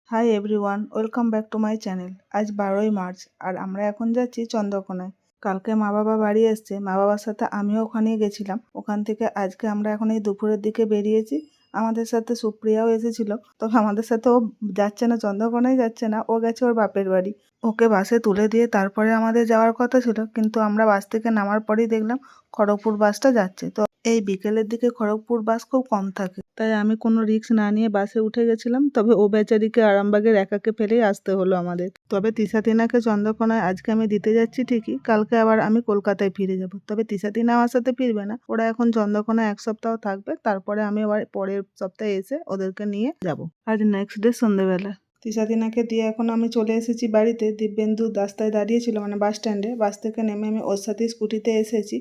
Hi everyone, welcome back to my channel. আজ 12ই March আর আমরা এখন যাচ্ছি চন্দ্রকোনায়। কালকে মা বাবা বাড়ি এসছে, মা বাবার সাথে আমিও ওখানেই গেছিলাম। ওখান থেকে আজকে আমরা এখন এই দুপুরের দিকে বেরিয়েছি। আমাদের সাথে সুপ্রিয়াও এসেছিল, তবে আমাদের সাথে ও যাচ্ছে না, চন্দ্রকোনায় যাচ্ছে না, ও গেছে ওর বাপের বাড়ি। ওকে বাসে তুলে দিয়ে তারপরে আমাদের যাওয়ার কথা ছিল, কিন্তু আমরা বাস থেকে নামার পরেই দেখলাম খড়গপুর বাসটা যাচ্ছে। তো এই বিকেলের দিকে খড়গপুর বাস খুব কম থাকে, তাই আমি কোনো রিস্ক না নিয়ে বাসে উঠে গেছিলাম। তবে ও বেচারিকে আরামবাগের একাকে ফেলেই আসতে হলো আমাদের। তবে তিশা তিনাকে চন্দ্রকোনায় আজকে আমি দিতে যাচ্ছি ঠিকই, কালকে আবার আমি কলকাতায় ফিরে যাব। তবে তিশা তিনা আমার সাথে ফিরবে না, ওরা এখন চন্দ্রকোনায় 1 সপ্তাহ থাকবে, তারপরে আমি আবার পরের সপ্তাহে এসে ওদেরকে নিয়ে যাব। আজ নেক্সট ডে সন্ধ্যেবেলা তিশা তিনাকে দিয়ে এখন আমি চলে এসেছি বাড়িতে। দিব্যেন্দু রাস্তায় দাঁড়িয়েছিল, মানে বাস স্ট্যান্ডে। বাস থেকে নেমে আমি ওর সাথে স্কুটিতে এসেছি।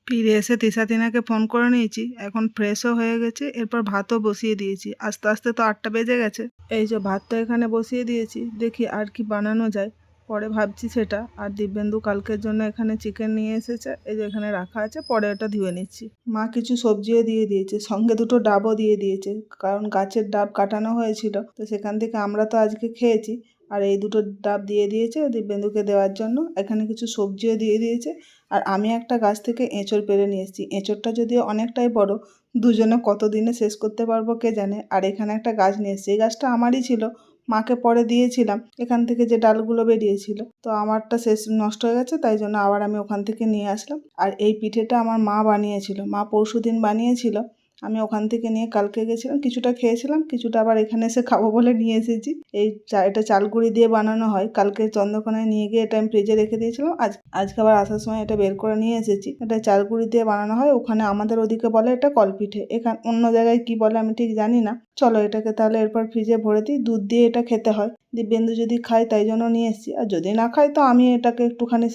ফিরে এসে তিশা তিনাকে ফোন করে নিয়েছি, এখন ফ্রেশও হয়ে গেছে। এরপর ভাতও বসিয়ে দিয়েছি, আস্তে আস্তে তো 8টা বেজে গেছে। এই যে ভাতটা এখানে বসিয়ে দিয়েছি, দেখি আর কি বানানো যায়, পরে ভাবছি সেটা। আর দিব্যেন্দু কালকের জন্য এখানে চিকেন নিয়ে এসেছে, এই যে এখানে রাখা আছে, পরে ওটা ধুয়ে নিচ্ছি। মা কিছু সবজিও দিয়ে দিয়েছে, সঙ্গে 2টো ডাবও দিয়ে দিয়েছে, কারণ গাছের ডাব কাটানো হয়েছিল, তো সেখান থেকে আমরা তো আজকে খেয়েছি। আর এই 2টো ডাব দিয়ে দিয়েছে দিব্যেন্দুকে দেওয়ার জন্য। এখানে কিছু সবজিও দিয়ে দিয়েছে। আর আমি একটা গাছ থেকে এঁচড় পেড়ে নিয়ে এসেছি। এঁচড়টা যদিও অনেকটাই বড়, দুজনে কতদিনে শেষ করতে পারবো কে জানে। আর এখানে একটা গাছ নিয়ে এসেছি, এই গাছটা আমারই ছিল, মাকে পরে দিয়েছিলাম। এখান থেকে যে ডালগুলো বেরিয়েছিল, তো আমারটা শেষ নষ্ট হয়ে গেছে, তাই জন্য আবার আমি ওখান থেকে নিয়ে আসলাম। আর এই পিঠেটা আমার মা বানিয়েছিল, মা পরশুদিন বানিয়েছিল। আমি ওখান থেকে নিয়ে কালকে গেছিলাম, কিছুটা খেয়েছিলাম, কিছুটা আবার এখানে এসে খাবো বলে নিয়ে এসেছি। এটা চালগুড়ি দিয়ে বানানো হয়। কালকে চন্দ্রকোনায় নিয়ে গিয়ে এটা আমি ফ্রিজে রেখে দিয়েছিলাম, আজকে আবার আসার সময় এটা বের করে নিয়ে এসেছি। এটা চালগুড়ি দিয়ে বানানো হয়, ওখানে আমাদের ওদিকে বলে এটা কলপিঠে, এখানে অন্য জায়গায় কি বলে আমি ঠিক জানি না। চলো এটাকে তাহলে এরপর ফ্রিজে ভরে দিই। দুধ দিয়ে এটা খেতে হয়, দিব্যেন্দু যদি খায় তাই জন্য নিয়ে এসেছি, আর যদি না খায় তো আমি এটাকে একটুখানি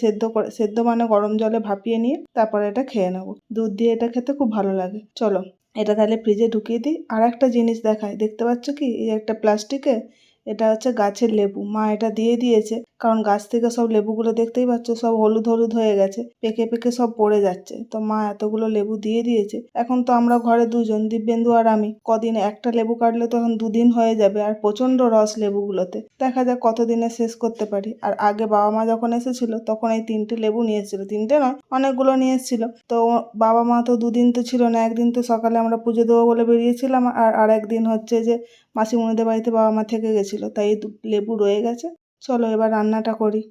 সেদ্ধ মানে গরম জলে ভাপিয়ে নিয়ে তারপরে এটা খেয়ে নেবো। দুধ দিয়ে এটা খেতে খুব ভালো লাগে। চলো এটা তাহলে ফ্রিজে ঢুকিয়ে দিই। আর একটা জিনিস দেখায়, দেখতে পাচ্ছ কি, এই একটা প্লাস্টিকে, এটা হচ্ছে গাছের লেবু। মা এটা দিয়ে দিয়েছে, কারণ গাছ থেকে সব লেবুগুলো দেখতেই পাচ্ছ সব হলুদ হলুদ হয়ে গেছে, পেকে পেকে সব পড়ে যাচ্ছে। তো মা এতগুলো লেবু দিয়ে দিয়েছে। এখন তো আমরা ঘরে দুজন, দিব্যেন্দু আর আমি, কদিন একটা লেবু কাটলে তো এখন 2 দিন হয়ে যাবে। আর প্রচণ্ড রস লেবুগুলোতে, দেখা যাক কতদিনে শেষ করতে পারি। আর আগে বাবা মা যখন এসেছিল তখন এই 3টে লেবু নিয়ে এসেছিল, 3টে নয় অনেকগুলো নিয়ে এসেছিল। তো বাবা মা তো 2 দিন তো ছিল না, একদিন তো সকালে আমরা পুজো দেবো বলে বেরিয়েছিলাম, আর একদিন হচ্ছে যে মাসিমণিদের বাড়িতে বাবা মা থেকে গেছিলো, তাই এই লেবু রয়ে গেছে। চলো এবার রান্নাটা করি।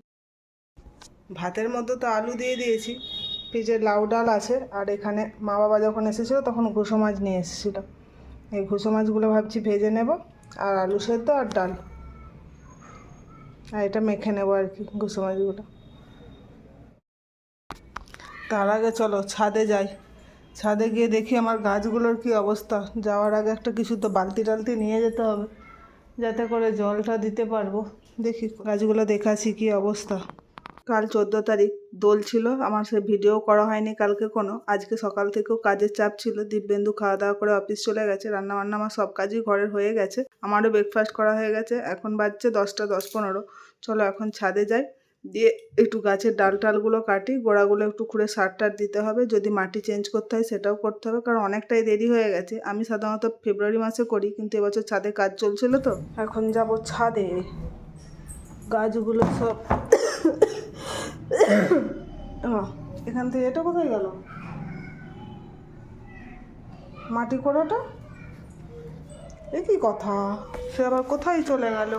ভাতের মধ্যে তো আলু দিয়ে দিয়েছি, ফ্রিজে লাউ ডাল আছে। আর এখানে মা বাবা যখন এসেছিলো তখন ঘুষো মাছ নিয়ে এসেছিলো, এই ঘুষো মাছগুলো ভাবছি ভেজে নেব। আর আলু সেদ্ধ আর ডাল, আর এটা মেখে নেবো আর কি ঘুষো মাছগুলো। তার আগে চলো ছাদে যাই, ছাদে গিয়ে দেখি আমার গাছগুলোর কি অবস্থা। যাওয়ার আগে একটা কিছু তো বালতি টালতি নিয়ে যেতে হবে, যাতে করে জলটা দিতে পারবো। দেখি গাছগুলো দেখাচ্ছি কি অবস্থা। কাল 14 তারিখ, দোল ছিল আমার, সে ভিডিও করা হয়নি কালকে কোনো। আজকে সকাল থেকেও কাজের চাপ ছিল, দিব্যেন্দু খাওয়া দাওয়া করে অফিস চলে গেছে, রান্না বান্না আমার সব কাজই ঘরের হয়ে গেছে, আমারও ব্রেকফাস্ট করা হয়ে গেছে। এখন বাজছে 10টা 10-15। চলো এখন ছাদে যাই, দিয়ে একটু গাছের ডাল টালগুলো কাটি, গোড়াগুলো একটু খুঁড়ে সার টার দিতে হবে, যদি মাটি চেঞ্জ করতে হয় সেটাও করতে হবে, কারণ অনেকটাই দেরি হয়ে গেছে। আমি সাধারণত ফেব্রুয়ারি মাসে করি, কিন্তু এবছর ছাদে কাজ চলছিল, তো এখন যাব ছাদে। গাছগুলো সব এখান থেকে এটা কোথায় গেল, মাটি কোড়াটা, এ কি কথা, সে আবার কোথায় চলে গেল,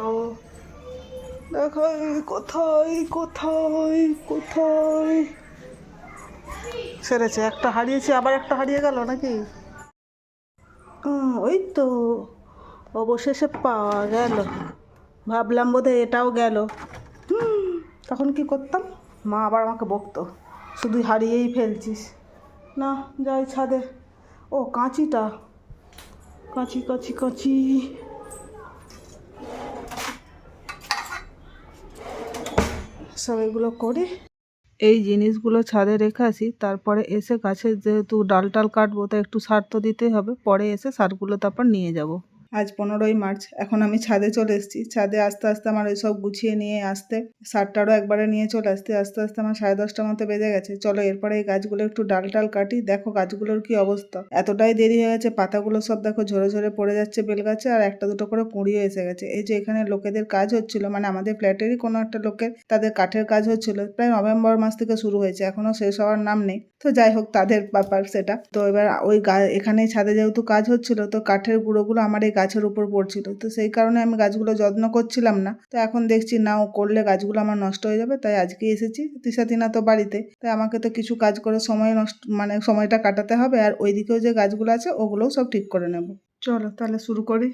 দেখো কোথায় কোথায় কোথায় সেরেছে। একটা হারিয়েছে, আবার একটা হারিয়ে গেল নাকি। ওই তো অবশেষে পাওয়া গেল, ভাবলাম বোধহয় এটাও গেল। তখন কি করতাম, মা আবার আমাকে বকতো, শুধু হারিয়েই ফেলছিস। না যাই ছাদে। ও কাঁচিটা, কাঁচি কাঁচি কাঁচি, সব এগুলো করি। এই জিনিসগুলো ছাদে রেখে আসি, তারপরে এসে গাছের যেহেতু ডাল টাল কাটবো, তো একটু সার তো দিতেই হবে, পরে এসে সারগুলো তারপর নিয়ে যাব। আজ 15ই মার্চ। এখন আমি ছাদে চলে এসেছি। ছাদে আস্তে আস্তে আমার ওইসব গুছিয়ে নিয়ে আসতে সারটারও একবারে নিয়ে চলে আস্তে আস্তে আমার 10:30টার মতো বেজে গেছে। চলো এরপরে এই গাছগুলো একটু ডাল টাল কাটি। দেখো গাছগুলোর কি অবস্থা, এতটাই দেরি হয়ে গেছে, পাতাগুলো সব দেখো ঝরে ঝরে পড়ে যাচ্ছে বেল গাছে, আর একটা দুটো করে কুঁড়িও এসে গেছে। এই যে এখানে লোকেদের কাজ হচ্ছিল, মানে আমাদের ফ্ল্যাটেরই কোনো একটা লোকের, তাদের কাঠের কাজ হচ্ছিল, প্রায় নভেম্বর মাস থেকে শুরু হয়েছে, এখনো শেষ হওয়ার নাম নেই। তো যাই হোক, তাদের ব্যাপার সেটা। তো এবার ওই এখানেই ছাদে যেহেতু কাজ হচ্ছিল, তো কাঠের গুঁড়োগুলো আমার এই গাছের উপর পড়ছিল, তো সেই কারণে আমি গাছগুলো যত্ন করছিলাম না। তো এখন দেখছি না, ও করলে গাছগুলো আমার নষ্ট হয়ে যাবে, তাই আজকে এসেছি। তিশাতিনা তো বাড়িতে, তাই আমাকে তো কিছু কাজ করে সময় নষ্ট, মানে সময়টা কাটাতে হবে, আর ওইদিকেও যে গাছগুলো আছে ওগুলোও সব ঠিক করে নেব। চলো তাহলে শুরু করি।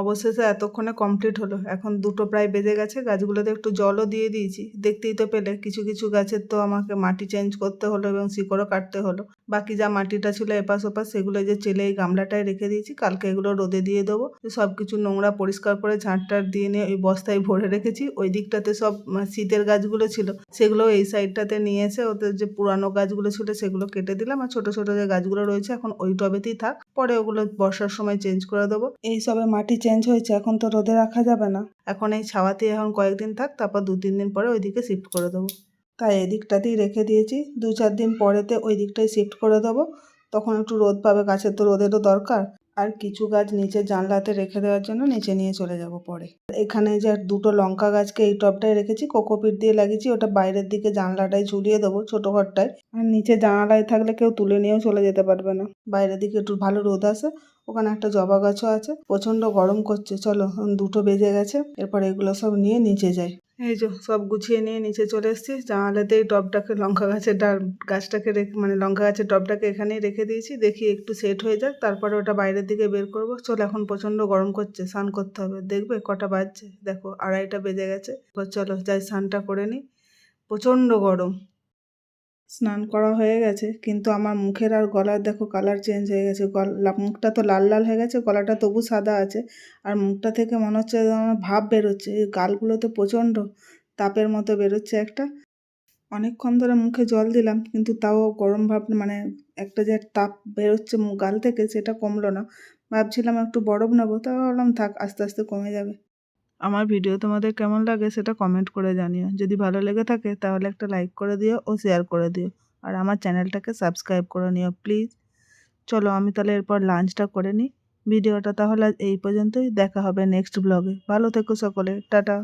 অবশেষে এতক্ষণে কমপ্লিট হলো। এখন 2টো প্রায় বেজে গেছে। গাছগুলোতে একটু জলও দিয়ে দিয়েছি। দেখতেই তো পেলে কিছু কিছু গাছের তো আমাকে মাটি চেঞ্জ করতে হলো এবং শিকড়ও কাটতে হলো। বাকি যা মাটিটা ছিল এপাশ ওপাশ, সেগুলো যে চেলে এই গামলাটায় রেখে দিয়েছি, কালকে এগুলো রোদে দিয়ে দেবো। সব কিছু নোংরা পরিষ্কার করে ঝাঁটটার দিয়ে নিয়ে ওই বস্তায় ভরে রেখেছি। ওই দিকটাতে সব শীতের গাছগুলো ছিল, সেগুলো এই সাইডটাতে নিয়ে এসে ওদের যে পুরানো গাছগুলো ছিল সেগুলো কেটে দিলাম, আর ছোট ছোট যে গাছগুলো রয়েছে এখন ওই টবেতেই থাক, পরে ওগুলো বর্ষার সময় চেঞ্জ করে দেবো। এই সবে মাটি চেঞ্জ হয়েছে, এখন তো রোদে রাখা যাবে না, এখন এই ছাওয়াতেই এখন কয়েকদিন থাক, তারপর 2-3 দিন পরে ওইদিকে শিফট করে দেবো। তাই এদিকটাতেই রেখে দিয়েছি, 2-4 দিন পরেতে ওই দিকটাই শিফট করে দেবো, তখন একটু রোদ পাবে, গাছের তো রোদেরও দরকার। আর কিছু গাছ নিচে জানলাতে রেখে দেওয়ার জন্য নিচে নিয়ে চলে যাব পরে। এখানে যে দুটো লঙ্কা গাছকে এই টবটায় রেখেছি, কোকোপিট দিয়ে লাগিয়েছি, ওটা বাইরের দিকে জানলাটায় ঝুলিয়ে দেবো ছোটো ঘরটায়। আর নিচে জানালায় থাকলে কেউ তুলে নিয়েও চলে যেতে পারবে না। বাইরের দিকে একটু ভালো রোদ আসে। ওখানে একটা জবা গাছও আছে। প্রচণ্ড গরম করছে, চলো 2টো বেজে গেছে, এরপর এগুলো সব নিয়ে নিচে যাই। এই যে সব গুছিয়ে নিয়ে নিচে চলে এসেছি। জানালাতেই টবটাকে লঙ্কা গাছের গাছটাকে রেখে মানে লঙ্কা গাছের টবটাকে এখানেই রেখে দিয়েছি। দেখি একটু সেট হয়ে যাক, তারপরে ওটা বাইরের দিকে বের করব। চলো, এখন প্রচণ্ড গরম করছে, স্নান করতে হবে। দেখবে কটা বাজছে, দেখো 2:30টা বেজে গেছে। চলো যাই স্নানটা করে নিই, প্রচণ্ড গরম। স্নান করা হয়ে গেছে, কিন্তু আমার মুখের আর গলার দেখো কালার চেঞ্জ হয়ে গেছে। মুখটা তো লাল লাল হয়ে গেছে, গলাটা তবু সাদা আছে। আর মুখটা থেকে মনে হচ্ছে আমার ভাপ বেরোচ্ছে। এই গালগুলোতে প্রচণ্ড তাপের মতো বেরোচ্ছে একটা। অনেকক্ষণ ধরে মুখে জল দিলাম, কিন্তু তাও গরম ভাব মানে একটা যে তাপ বেরোচ্ছে গাল থেকে, সেটা কমলো না। ভাবছিলাম একটু বরফ নেবো, তাও ভাবলাম থাক, আস্তে আস্তে কমে যাবে। আমার ভিডিও তোমাদের কেমন লাগে সেটা কমেন্ট করে জানিও। যদি ভালো লেগে থাকে তাহলে একটা লাইক করে দিও ও শেয়ার করে দিও। আর আমার চ্যানেলটাকে সাবস্ক্রাইব করে নিও প্লিজ। চলো আমি তাহলে এরপর লাঞ্চটা করে নিই। ভিডিওটা তাহলে এই পর্যন্তই, দেখা হবে নেক্সট ব্লগে। ভালো থেকো সকলে, টাটা।